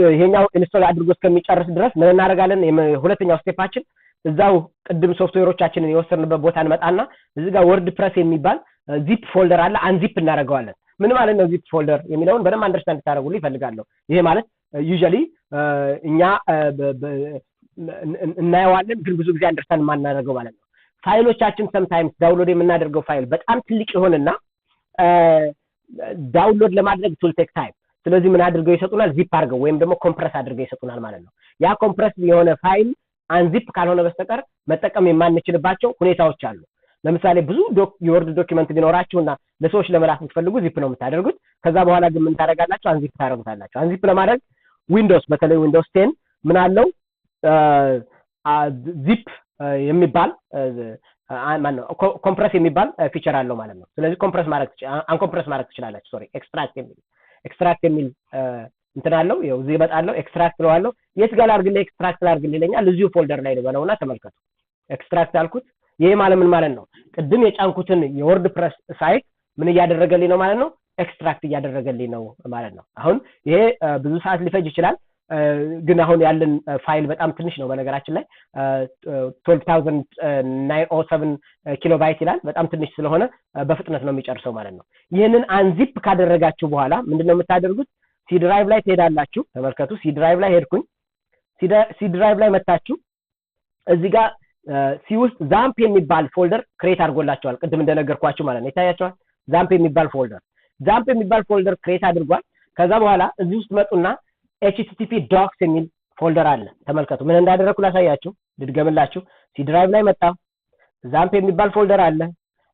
ይሄኛው ኢንስቶል አድርጎ እስከሚጨርስ ድረስ ምን እናደርጋለን? ሁለተኛው ስቴፓችን እዛው ቅድም ሶፍትዌሮቻችንን የወሰድንበት ቦታ እንመጣና እዚህ ጋር ወርድፕረስ የሚባል ዚፕ ፎልደር አለ አንዚፕ እናደርገዋለን። ምን ማለት ነው ዚፕ ፎልደር የሚለውን በደንብ አንደርስታንድ ታደርጉልኝ ይፈልጋለሁ። ይሄ ማለት ዩዥዋሊ እኛ እናየዋለን ግን ብዙ ጊዜ አንደርስታንድ ማናደርገው ማለት ነው። ፋይሎቻችን ሰምታይምስ ዳውንሎድ የምናደርገው ፋይል በጣም ትልቅ ይሆንና ዳውንሎድ ለማድረግ ቱል ቴክ ታይም። ስለዚህ ምን አድርገው ይሰጡናል? ዚፕ አድርገው ወይም ደግሞ ኮምፕረስ አድርገው ይሰጡናል ማለት ነው። ያ ኮምፕረስ የሆነ ፋይል አንዚፕ ካልሆነ በስተቀር መጠቀም የማንችልባቸው ሁኔታዎች አሉ። ለምሳሌ ብዙ የወርድ ዶክመንት ቢኖራችሁና ለሰዎች ለመላክ የምትፈልጉ ዚፕ ነው የምታደርጉት። ከዛ በኋላ ግን ምን ታደርጋላችሁ? አንዚፕ ታደርጉታላችሁ። አንዚፕ ለማድረግ ዊንዶውስ በተለይ ዊንዶውስ 10 ምን አለው ዚፕ የሚባል ማን ነው ኮምፕረስ የሚባል ፊቸር አለው ማለት ነው። ስለዚህ ኮምፕረስ ማድረግ አንኮምፕረስ ማድረግ ትችላላችሁ። ሶሪ ኤክስትራክት የሚል እንትን አለው። ይኸው እዚህ እመጣለሁ ኤክስትራክት ለዋለሁ። የት ጋር ላድርግልህ? ኤክስትራክት ላድርግልህ ይለኛል። እዚሁ ፎልደር ላይ ልበለውና ተመልከቱ። ኤክስትራክት አልኩት። ይሄ ማለት ምን ማለት ነው? ቅድም የጫንኩትን የወርድ ፕረስ ሳይት ምን እያደረገልኝ ነው ማለት ነው? ኤክስትራክት እያደረገልኝ ነው ማለት ነው። አሁን ይሄ ብዙ ሰዓት ሊፈጅ ይችላል። ግን አሁን ያለን ፋይል በጣም ትንሽ ነው። በነገራችን ላይ 12907 ኪሎባይት ይላል። በጣም ትንሽ ስለሆነ በፍጥነት ነው የሚጨርሰው ማለት ነው። ይሄንን አንዚፕ ካደረጋችሁ በኋላ ምንድነው የምታደርጉት? ሲ ድራይቭ ላይ ትሄዳላችሁ። ተመልከቱ። ሲ ድራይቭ ላይ ሄድኩኝ። ሲ ድራይቭ ላይ መጣችሁ እዚህ ጋር ሲ ውስጥ ዛምፕ የሚባል ፎልደር ክሬት አድርጎላችኋል። ቅድም እንደነገርኳችሁ ማለት ነው። ይታያችኋል። ዛምፕ የሚባል ፎልደር ክሬት አድርጓል። ከዛ በኋላ እዚህ ውስጥ መጡና http docs የሚል ፎልደር አለ። ተመልከቱ። ምን እንዳደረኩ ላሳያችሁ፣ ልድገምላችሁ። ሲ ድራይቭ ላይ መጣ። ዛምፕ የሚባል ፎልደር አለ።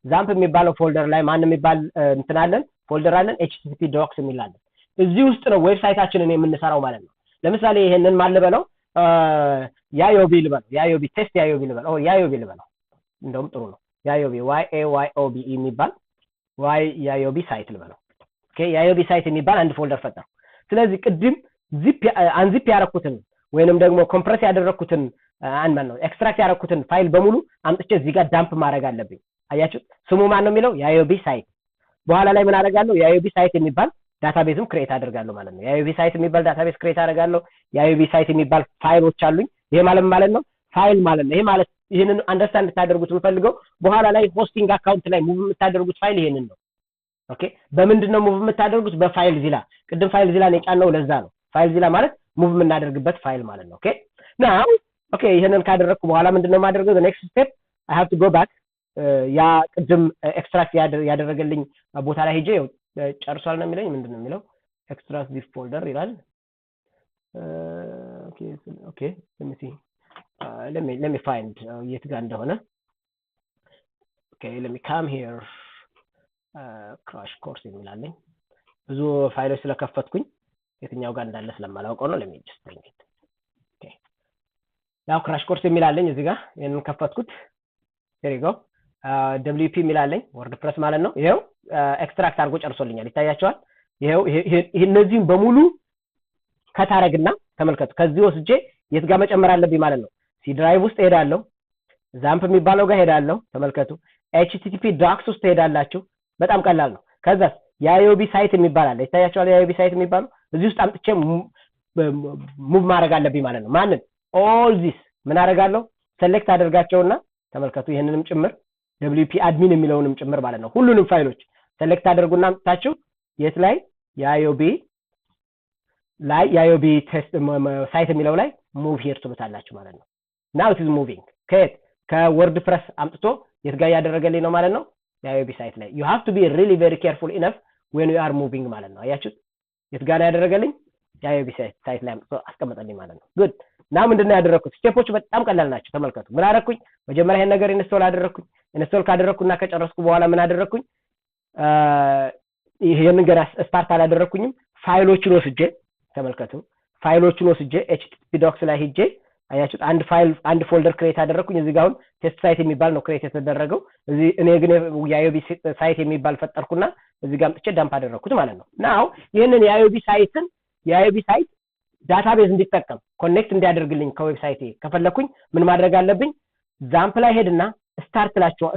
ዛምፕ የሚባለው ፎልደር ላይ ማን የሚባል እንትን አለን ፎልደር አለን http docs የሚል አለ። እዚህ ውስጥ ነው ዌብሳይታችንን የምንሰራው ማለት ነው። ለምሳሌ ይሄንን ማን ልበለው? ያዮቢ ልበለው። ያዮቢ ቴስት ያዮቢ ልበለው። ያዮቢ ልበለው። እንደውም ጥሩ ነው። ያዮቢ YAYOB የሚባል ያዮቢ ሳይት ልበለው። ኦኬ ያዮቢ ሳይት የሚባል አንድ ፎልደር ፈጠርኩ። ስለዚህ ቅድም አንዚፕ ያደረኩትን ወይንም ደግሞ ኮምፕረስ ያደረኩትን ማን ነው ኤክስትራክት ያደረኩትን ፋይል በሙሉ አምጥቼ እዚህ ጋር ዳምፕ ማድረግ አለብኝ። አያችሁ ስሙ ማን ነው የሚለው? ያዮቢ ሳይት። በኋላ ላይ ምን አደርጋለሁ? ያዮቢ ሳይት የሚባል ዳታቤዝም ክሬት አደርጋለሁ ማለት ነው። ያዮቢ ሳይት የሚባል ዳታቤዝ ክሬት አደርጋለሁ። ያዮቢ ሳይት የሚባል ፋይሎች አሉኝ። ይሄ ማለት ነው ፋይል ማለት ነው። ይሄ ማለት ይሄንን አንደርስታንድ ታደርጉት የምፈልገው በኋላ ላይ ሆስቲንግ አካውንት ላይ ሙቭ የምታደርጉት ፋይል ይሄንን ነው። ኦኬ በምንድነው ሙቭ የምታደርጉት? በፋይል ዚላ። ቅድም ፋይል ዚላን የጫነው ለዛ ነው። ፋይል ዚላ ማለት ሙቭ የምናደርግበት ፋይል ማለት ነው። ኦኬ ናው ኦኬ ይሄንን ካደረኩ በኋላ ምንድነው የማደርገው? the next step I have to go back ያ ቅድም ኤክስትራክት ያደረገልኝ ቦታ ላይ ሄጄ ጨርሷል ነው የሚለኝ። ምንድነው የሚለው? ኤክስትራክት ዚስ ፎልደር ይላል። ኦኬ let me find የት ጋር እንደሆነ። ኦኬ let me come here crash course የሚላለኝ ብዙ ፋይሎች ስለከፈትኩኝ የትኛው ጋር እንዳለ ስለማላውቀው ነው። let me just bring it ኦኬ ያው crash course የሚላለኝ እዚህ ጋር ይሄንን ከፈትኩት። here you go WP የሚላለኝ ወርድፕረስ ማለት ነው። ይሄው ኤክስትራክት አድርጎ ጨርሶልኛል። ይታያቸዋል። ይሄው እነዚህን በሙሉ ከታረግና ተመልከቱ። ከዚህ ወስጄ የት ጋር መጨመር አለብኝ ማለት ነው? ሲ ድራይቭ ውስጥ ሄዳለሁ። ዛምፕ የሚባለው ጋር ሄዳለሁ። ተመልከቱ። http docs ውስጥ ሄዳላችሁ። በጣም ቀላል ነው። ከዛ ያዮቢ ሳይት የሚባል አለ። ይታያቸዋል። ያዮቢ ሳይት የሚባለው እዚህ ውስጥ አምጥቼ ሙቭ ማድረግ አለብኝ ማለት ነው። ማንን? all this ምን አደርጋለሁ? ሴሌክት አደርጋቸውና ተመልከቱ። ይሄንንም ጭምር WP admin የሚለውንም ጭምር ማለት ነው። ሁሉንም ፋይሎች ሴሌክት አድርጉና አምጥታችሁ የት ላይ ያዮቢ ቴስት ሳይት የሚለው ላይ ሙቭ ሂር ትሉታላችሁ ማለት ነው። now it is moving ከወርድፕረስ አምጥቶ የት ጋር ያደረገልኝ ነው ማለት ነው? ያዮቢ ሳይት ላይ you have to be really very careful enough when you are moving ማለት ነው። አያችሁት? የት ጋር ያደረገልኝ? ያዮቢ ሳይት ላይ አምጥቶ አስቀመጠልኝ ማለት ነው። good now ምንድነው ያደረኩት? ስቴፖቹ በጣም ቀላል ናቸው። ተመልከቱ። ምን አደረኩኝ? መጀመሪያ ይሄን ነገር ኢንስቶል አደረኩኝ። ኢንስቶል ካደረኩና ከጨረስኩ በኋላ ምን አደረኩኝ? ይሄንን ገና ስታርት አላደረኩኝም። ፋይሎቹን ወስጄ ተመልከቱ። ፋይሎቹን ወስጄ http docs ላይ ሄጄ አያችሁት? አንድ ፎልደር ክሬት አደረኩኝ። እዚህ ጋር አሁን ቴስት ሳይት የሚባል ነው ክሬት የተደረገው። እዚህ እኔ ግን ያዮቢ ሳይት የሚባል ፈጠርኩና እዚህ ጋር አምጥቼ ዳምፕ አደረኩት ማለት ነው። ናው ይሄንን ያዮቢ ሳይት ዳታቤዝ እንዲጠቀም ኮኔክት እንዲያደርግልኝ ከዌብሳይቴ ከፈለኩኝ ምን ማድረግ አለብኝ? ዛምፕ ላይ ሄድና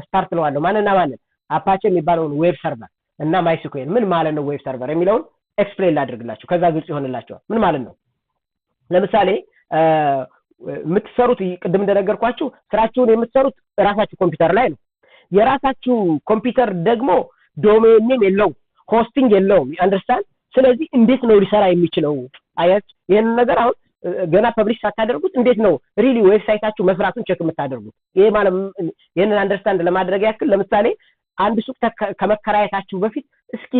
ስታርት ለዋለሁ። ማንና ማንን? አፓቼ የሚባለውን ዌብ ሰርቨር እና ማይስኩኤል ምን ማለት ነው ዌብ ሰርቨር የሚለውን ኤክስፕሌን ላድርግላችሁ ከዛ ግልጽ ይሆንላችኋል ምን ማለት ነው ለምሳሌ የምትሰሩት ቅድም እንደነገርኳችሁ ስራችሁን የምትሰሩት ራሳችሁ ኮምፒውተር ላይ ነው የራሳችሁ ኮምፒውተር ደግሞ ዶሜን ኔም የለው ሆስቲንግ የለው አንደርስታንድ ስለዚህ እንዴት ነው ሊሰራ የሚችለው አያት ይሄን ነገር አሁን ገና ፐብሊሽ ሳታደርጉት እንዴት ነው ሪሊ ዌብሳይታችሁ መስራቱን ቼክ የምታደርጉት ይሄ ማለት ይሄንን አንደርስታንድ ለማድረግ ያክል ለምሳሌ አንድ ሱቅ ከመከራየታችሁ በፊት እስኪ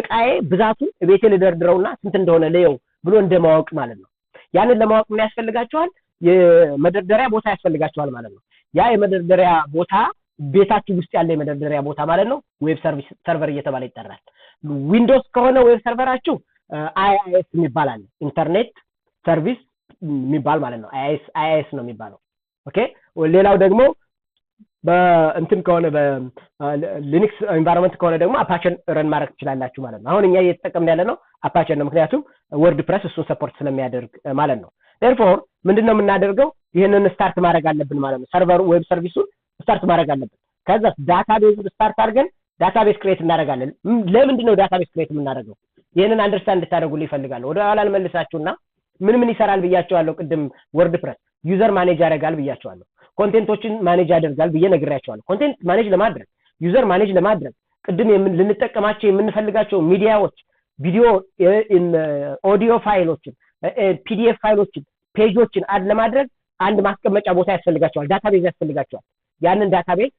እቃዬ ብዛቱ ቤቴ ልደርድረውና ስንት እንደሆነ ለየው ብሎ እንደማወቅ ማለት ነው ያንን ለማወቅ ምን ያስፈልጋችኋል የመደርደሪያ ቦታ ያስፈልጋችኋል ማለት ነው ያ የመደርደሪያ ቦታ ቤታችሁ ውስጥ ያለ የመደርደሪያ ቦታ ማለት ነው ዌብ ሰርቨር እየተባለ ይጠራል ዊንዶውስ ከሆነ ዌብ ሰርቨራችሁ IIS የሚባል ኢንተርኔት ሰርቪስ የሚባል ማለት ነው IIS ነው የሚባለው ኦኬ ሌላው ደግሞ በእንትን ከሆነ በሊነክስ ኤንቫይሮንመንት ከሆነ ደግሞ አፓቸን ረን ማድረግ ትችላላችሁ ማለት ነው አሁን እኛ እየተጠቀምን ያለ ነው አፓቸን ነው ምክንያቱም ወርድፕረስ እሱን ሰፖርት ስለሚያደርግ ማለት ነው therefore ምንድነው የምናደርገው ይሄንን ስታርት ማድረግ አለብን ማለት ነው ሰርቨሩ ዌብ ሰርቪሱን ስታርት ማድረግ አለብን ከዛ ዳታቤዝ ስታርት አድርገን ዳታቤዝ ክሬት እናደርጋለን ለምንድን ነው ዳታቤዝ ክሬት የምናደርገው ይሄንን አንደርስታንድ እንድታደርጉልኝ ይፈልጋለሁ ወደ ኋላ ልመልሳችሁና ምን ይሰራል ብያቸዋለሁ ቅድም ወርድፕረስ ዩዘር ማኔጅ ያደርጋል ብያቸዋለሁ ኮንቴንቶችን ማኔጅ ያደርጋል ብዬ ነግሬያቸዋለሁ ኮንቴንት ማኔጅ ለማድረግ ዩዘር ማኔጅ ለማድረግ ቅድም ልንጠቀማቸው የምንፈልጋቸው ሚዲያዎች ቪዲዮ ኦዲዮ ፋይሎችን ፒዲኤፍ ፋይሎችን ፔጆችን አድ ለማድረግ አንድ ማስቀመጫ ቦታ ያስፈልጋቸዋል ዳታቤዝ ያስፈልጋቸዋል ያንን ዳታቤዝ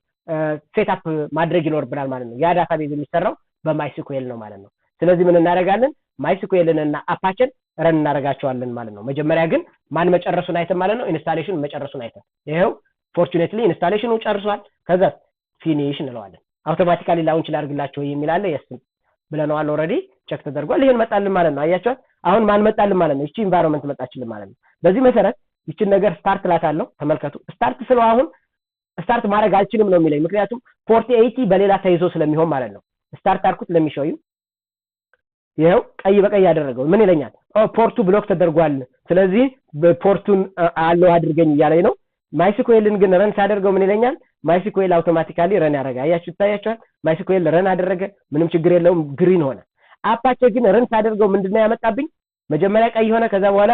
ሴትአፕ ማድረግ ይኖርብናል ማለት ነው ያ ዳታቤዝ የሚሰራው በማይስኩኤል ነው ማለት ነው ስለዚህ ምን እናደርጋለን ማይስኩኤልን እና አፓቸን ረን እናደርጋቸዋለን ማለት ነው መጀመሪያ ግን ማን መጨረሱን አይተን ማለት ነው ኢንስታሌሽን መጨረሱን አይተን ይሄው ፎርቹኔትሊ ኢንስታሌሽኑ ጨርሷል ከዛ ፊኒሽ እንለዋለን አውቶማቲካሊ ላውንች ላድርግላችሁ የሚላለ የስ ብለናል ኦሬዲ ቼክ ተደርጓል ይሄን መጣልን ማለት ነው አያችኋል አሁን ማን መጣልን ማለት ነው እቺ ኢንቫይሮንመንት መጣችልን ማለት ነው በዚህ መሰረት እቺን ነገር ስታርት ላታለው ተመልከቱ ስታርት ስለው አሁን ስታርት ማድረግ አልችልም ነው የሚለኝ ምክንያቱም ፖርት 80 በሌላ ተይዞ ስለሚሆን ማለት ነው ስታርት አርኩት ለሚሾዩ ይሄው ቀይ በቀይ ያደረገው ምን ይለኛል ፖርቱ ብሎክ ተደርጓል ስለዚህ ፖርቱን አለው አድርገኝ እያለኝ ነው ማይስኩኤልን ግን ረን ሳደርገው ምን ይለኛል ማይስኩኤል አውቶማቲካሊ ረን ያደርጋል አያችሁ ታያችኋል ማይስኩኤል ረን አደረገ ምንም ችግር የለውም ግሪን ሆነ አፓቼ ግን ረን ሳደርገው ምንድነው ያመጣብኝ መጀመሪያ ቀይ ሆነ ከዛ በኋላ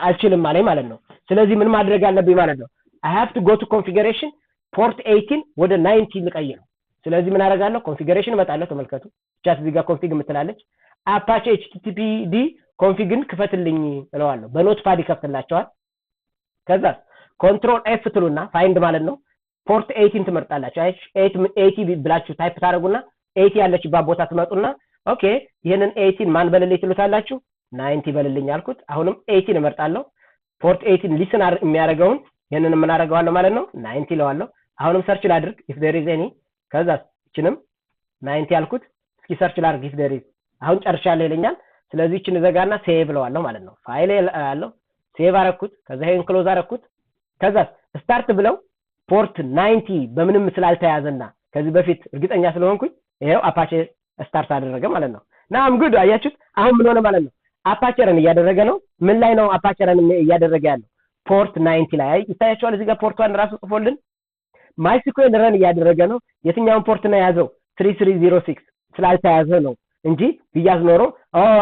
አልችልም ማለት ነው ስለዚህ ምን ማድረግ አለብኝ ማለት ነው I have to go to configuration port 18 ወደ 19 ልቀይረው ስለዚህ ምን አደርጋለሁ ኮንፊገሬሽን እመጣለሁ ተመልከቱ ቻት እዚህ ጋር ኮንፊግ ምትላለች አፓቼ httpd ኮንፊግን ክፈትልኝ እለዋለሁ በኖትፓድ ይከፍትላችኋል ከዛ ኮንትሮል ኤፍ ትሉና ፋይንድ ማለት ነው ፖርት 18 ትመርጣላችሁ 80 ብላችሁ ታይፕ ታደርጉና 80 ያለችበት ቦታ ትመጡና ኦኬ ይሄንን 18 ማን በልልኝ ትሉታላችሁ 90 በልልኝ አልኩት አሁንም 18 እመርጣለሁ ፖርት 18 ሊስን የሚያደርገውን ይሄንን ምን አደርጋለሁ ማለት ነው 90 ለዋለሁ አሁንም ሰርች ላድርግ if there is any ከዛ እቺንም 90 ያልኩት እስኪ ሰርች ላድርግ if there is አሁን ጨርሻለሁ ይለኛል ስለዚህ እቺን ዘጋና ሴቭ ለዋለሁ ማለት ነው ፋይል አለው ሴቭ አረኩት ከዛ ይሄን ክሎዝ አረኩት ከዛ ስታርት ብለው ፖርት 90 በምንም ስላልተያዘና ከዚህ በፊት እርግጠኛ ስለሆንኩኝ ይሄው አፓቼ ስታርት አደረገ ማለት ነው ናም ጉድ አያችሁት አሁን ምን ሆነ ማለት ነው አፓቼ ረን እያደረገ ነው ምን ላይ ነው አፓቼ ረን እያደረገ ያለው ፖርት 90 ላይ ይታያችኋል እዚህ ጋር ፖርቷን ራሱ ጽፎልን ማይስኩኤል ረን እያደረገ ነው የትኛውን ፖርት ነው ያዘው 3306 ስላልተያዘ ነው እንጂ ቢያዝ ኖሮ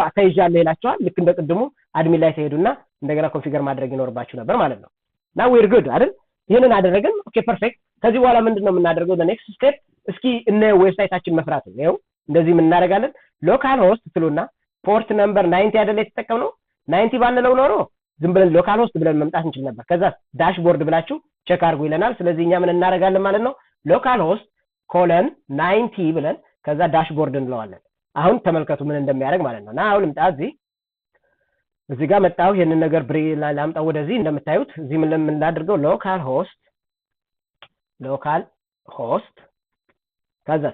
አተይጃለሁ ይላችኋል ልክ እንደቀድሞ አድሚን ላይ ተሄዱና እንደገና ኮንፊገር ማድረግ ይኖርባችሁ ነበር ማለት ነው now we're good አይደል ይሄንን አደረገን ኦኬ ፐርፌክት ከዚህ በኋላ ምንድነው የምናደርገው the next step እስኪ እነ ዌብሳይታችን መስራት ነው ይሄው እንደዚህ ምን እናደርጋለን ሎካል ሆስት ትሉና ፖርት ነምበር 90 አይደል የተጠቀምነው 90 ባንለው ኖሮ ዝም ብለን ሎካል ሆስት ብለን መምጣት እንችል ነበር ከዛ ዳሽቦርድ ብላችሁ ቼክ አድርጉ ይለናል ስለዚህ እኛ ምን እናደርጋለን ማለት ነው ሎካል ሆስት ኮለን 90 ብለን ከዛ ዳሽቦርድ እንለዋለን አሁን ተመልከቱ ምን እንደሚያደርግ ማለት ነው አሁን ልምጣ እዚህ ጋር መጣው ይሄንን ነገር ብሬ ላምጣው ወደዚህ እንደምታዩት እዚህ ምን እናደርገው ሎካል ሆስት ከዛ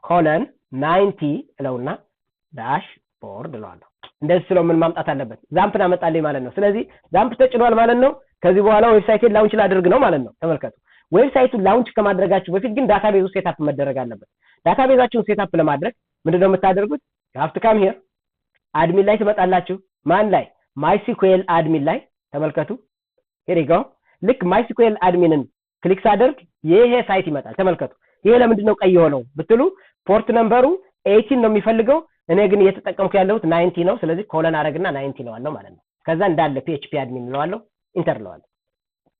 ኮለን 90 እለውና ዳሽቦርድ እለዋለሁ እንደዚህ ስለው ምን ማምጣት አለበት ዛምፕ አመጣልኝ ማለት ነው ስለዚህ ዛምፕ ተጭኗል ማለት ነው ከዚህ በኋላ ዌብሳይቱን ላውንች ላድርግ ነው ማለት ነው ተመልከቱ ዌብሳይቱን ላውንች ከማድረጋችሁ በፊት ግን ዳታቤዙ ሴትአፕ መደረግ አለበት ዳታቤዛችሁን ሴትአፕ ለማድረግ ምንድነው የምታደርጉት you have to come here አድሚን ላይ ትመጣላችሁ ማን ላይ ማይስኩኤል አድሚን ላይ ተመልከቱ here you go ልክ ማይስኩኤል አድሚንን ክሊክ ሳደርግ ይሄ ሳይት ይመጣል ተመልከቱ ይሄ ለምንድነው ቀይ ሆነው ብትሉ ፖርት ነምበሩ 18 ነው የሚፈልገው እኔ ግን እየተጠቀምኩ ያለሁት 90 ነው። ስለዚህ ኮለን አረግና 90 ለዋለሁ ማለት ነው። ከዛ እንዳለ PHP admin ለዋለሁ ኢንተር ለዋለሁ።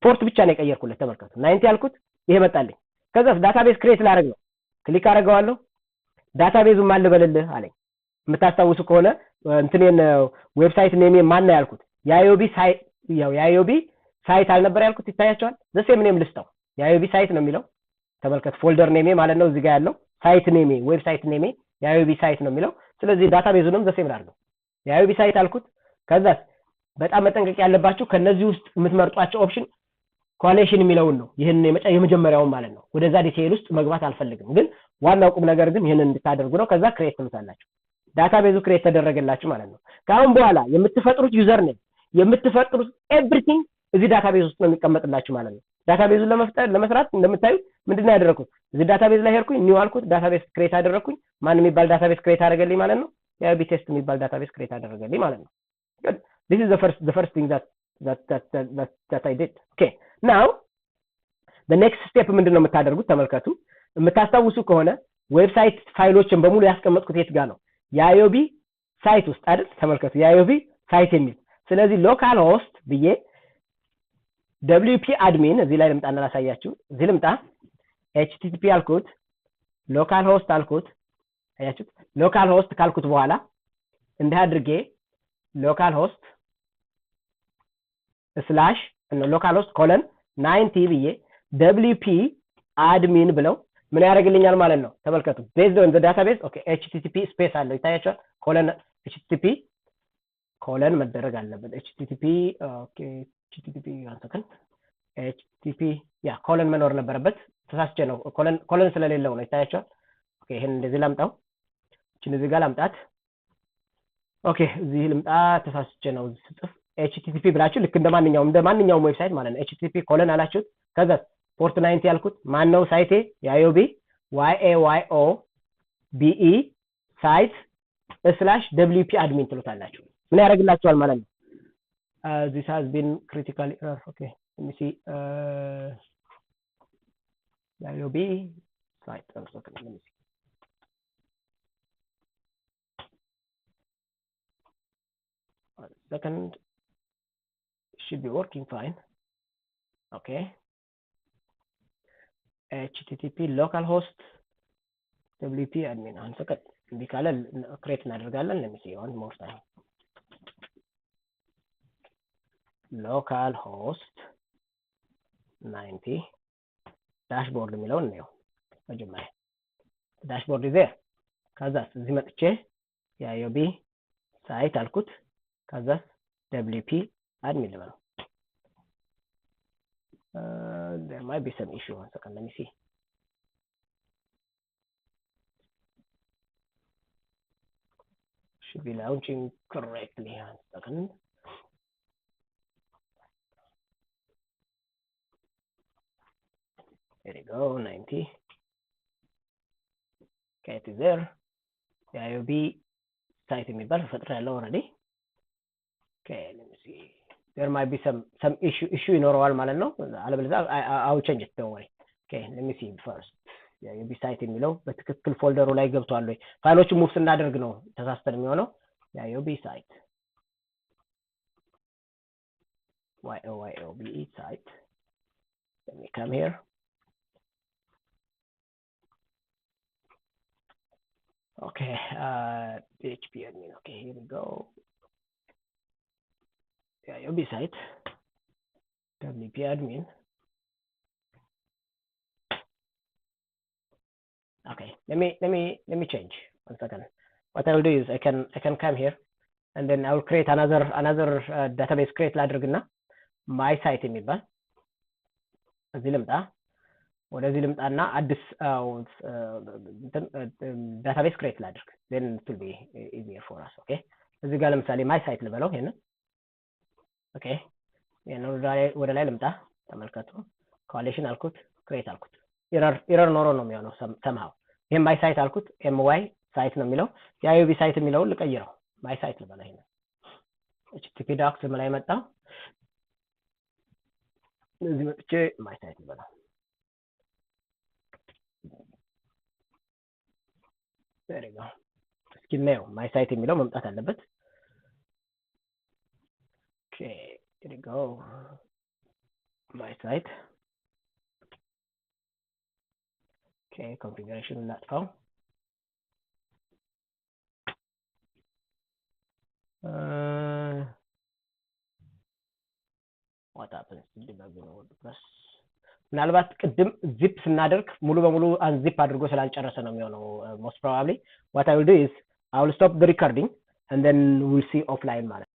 ፖርት ብቻ ነው የቀየርኩለት ተመልከቱ። 90 ያልኩት ይሄ መጣልኝ። ከዛ ዳታቤዝ ክሬት ላደርግ ነው። ክሊክ አደርገዋለሁ። ዳታቤዙን ማን ልበልልህ አለኝ። የምታስታውሱ ከሆነ እንትኔን ዌብሳይት ኔም ማን ነው ያልኩት? የአዮቢ ሳይት የአዮቢ ሳይት አልነበር ያልኩት? ይታያቸዋል። ዘሴም ኔም ልስጠው። የአዮቢ ሳይት ነው የሚለው ተመልከት። ፎልደር ኔሜ ማለት ነው እዚህ ጋር ያለው ሳይት ኔሜ ዌብሳይት ኔሜ የአዮቢ ሳይት ነው የሚለው። ስለዚህ ዳታቤዙንም ዘሴም ላድርገው። የአዮቢ ሳይት አልኩት። ከዛ በጣም መጠንቀቅ ያለባችሁ ከነዚህ ውስጥ የምትመርጧቸው ኦፕሽን ኮሌክሽን የሚለውን ነው። ይሄን የመጀመሪያውን ማለት ነው። ወደዛ ዲቴይል ውስጥ መግባት አልፈልግም፣ ግን ዋናው ቁም ነገር ግን ይሄንን እንድታደርጉ ነው። ከዛ ክሬት ትሉታላችሁ። ዳታቤዙ ክሬት ተደረገላችሁ ማለት ነው። ከአሁን በኋላ የምትፈጥሩት ዩዘር ኔም የምትፈጥሩት ኤቭሪቲንግ እዚህ ዳታቤዝ ውስጥ ነው የሚቀመጥላችሁ ማለት ነው። ዳታቤዙን ለመስራት እንደምታዩት ምንድነው ያደረኩት? እዚህ ዳታቤዝ ላይ ሄድኩኝ፣ ኒው አልኩት፣ ዳታቤዝ ክሬት አደረኩኝ። ማን የሚባል ዳታቤዝ ክሬት አደረገልኝ ማለት ነው? የአዮቢ ቴስት የሚባል ዳታቤዝ ክሬት አደረገልኝ ማለት ነው። this is the first thing that I did. Okay, now the next step ምንድነው የምታደርጉት? ተመልከቱ። የምታስታውሱ ከሆነ ዌብሳይት ፋይሎችን በሙሉ ያስቀመጥኩት የት ጋር ነው? የአዮቢ ሳይት ውስጥ አይደል? ተመልከቱ፣ የአዮቢ ሳይት የሚል ስለዚህ ሎካል ሆስት ብዬ WP admin እዚህ ላይ ልምጣና ላሳያችሁ። እዚህ ልምጣ፣ HTTP አልኩት፣ ሎካል ሆስት አልኩት። አያችሁት? ሎካል ሆስት ካልኩት በኋላ እንዲህ አድርጌ ሎካል ሆስት ስላሽ ሎካል ሆስት ኮለን 90 ብዬ WP admin ብለው ምን ያደርግልኛል ማለት ነው? ተመልከቱ። based on the database okay HTTP ስፔስ አለው ይታያችኋል። ኮለን HTTP ኮለን መደረግ አለበት። HTTP ኦኬ HTTP አንተከን HTTP ያ ኮለን መኖር ነበረበት። ተሳስቼ ነው። ኮለን ስለሌለው ነው ይታያችኋል። ኦኬ ይሄን እንደዚህ ላምጣው። እቺን እዚህ ጋር ላምጣት። ኦኬ እዚህ ልምጣ። ተሳስቼ ነው ጽፍ HTTP ብላችሁ ልክ እንደማንኛውም ዌብሳይት ማለት ነው። HTTP ኮለን አላችሁት። ከዛ ፖርት 90 ያልኩት ማን ነው? ሳይቴ የአዮቢ YAYOBE ሳይት /WP admin ትሉታላችሁ። ምን ያደርግላችኋል ማለት ነው? This has been critically error. Okay, let me see. IOB site. Okay, let me see. Second should be working fine. Okay. HTTP localhost WP admin. One second. እንዲህ ካለ ክሬት እናደርጋለን። let me see one more time. localhost 90 ዳሽቦርድ የሚለውን ነው መጀመሪያ ዳሽቦርድ ይዘህ ከዛ እዚህ መጥቼ የአዮቢ ሳይት አልኩት። ከዛ WP admin ልበለው። there might be some issue. One second, let me see. Should be launching correctly. One second. There you go, 90. Okay, it is there. The IOB site የሚባል ፈጥሬያለሁ already. Okay, let me see. There might be some issue ይኖረዋል ማለት ነው። አለበለዚያ I will change it, don't worry. Okay, let me see first. የአዮቢ ሳይት የሚለው በትክክል ፎልደሩ ላይ ገብቷል ወይ? ፋይሎችን ሙቭ ስናደርግ ነው ተሳስተን የሚሆነው። የአዮቢ ሳይት YOBE site. Let me come here. Okay, PHP admin. Okay, here we go. Yeah, IOB site. WP admin. Okay, let me change. One second. What I will do is I can come here and then I will create another database create ላድርግና my site የሚባል እዚህ ልምጣ። ወደዚህ ልምጣና አዲስ ዳታቤዝ ክሬት ላድርግ። then it will be easier for us. Okay, እዚህ ጋር ለምሳሌ my site ልበለው ይሄን። Okay, ይሄን ወደ ላይ ልምጣ። ተመልከቱ። ኮሌክሽን አልኩት፣ ክሬት አልኩት። ኤረር ኖሮ ነው የሚሆነው somehow። ይሄን my site አልኩት፣ my site ነው የሚለው። የአዮቢ ሳይት የሚለውን ልቀይረው። my site ልበለው ይሄን። HTTP docs ላይ መጣ። እዚህ መጥቼ my site ልበለው። There you go. እስኪ እናየው ማይ ሳይት የሚለው መምጣት አለበት ኦኬ here we go my site okay configuration እናጥፋው what happens debug ነው WordPress ምናልባት ቅድም ዚፕ ስናደርግ ሙሉ በሙሉ አንዚፕ አድርጎ ስላልጨረሰ ነው የሚሆነው most probably what I will do is I will stop the recording and then we'll see offline ማለት